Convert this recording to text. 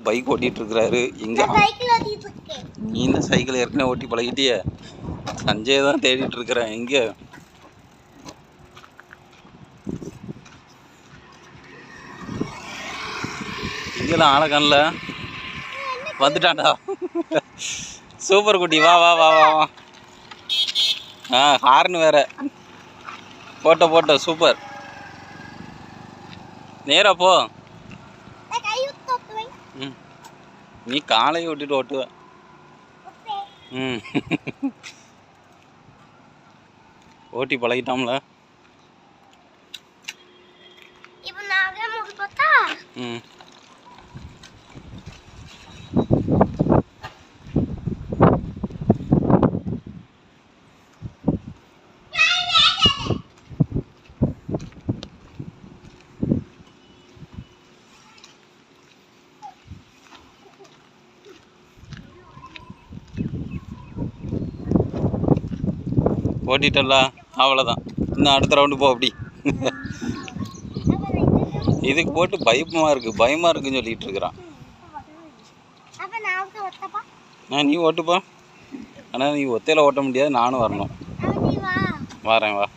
Bike ஓட்டிட்டு இருக்கிறாரு. எங்க நீ இந்த சைக்கிள் ஏற்கனவே ஓட்டி பழகிட்டிய? சஞ்சய் தான் தேடிட்டு இருக்கிறேன். எங்க இங்கெல்லாம் ஆளை காணல. வந்துட்டான்டா. சூப்பர் குட்டி, வா வா வா வா வா. ஹார்ன் வேற போட்ட சூப்பர். நேரா போ. நீ காலையை விட்டுட்டு ஓட்டுவ. ஓட்டி பழகிட்டாம்ல. ஓட்டிட்டல, அவ்வளோதான். இன்னும் அடுத்த ரவுண்டு போ. அப்படி இதுக்கு போட்டு பயமாக இருக்குன்னு சொல்லிட்டு இருக்கிறான். நீ ஓட்டுப்பா. ஆனால் நீ ஒத்தையில் ஓட்ட முடியாது, நானும் வரணும். வரேன், வா.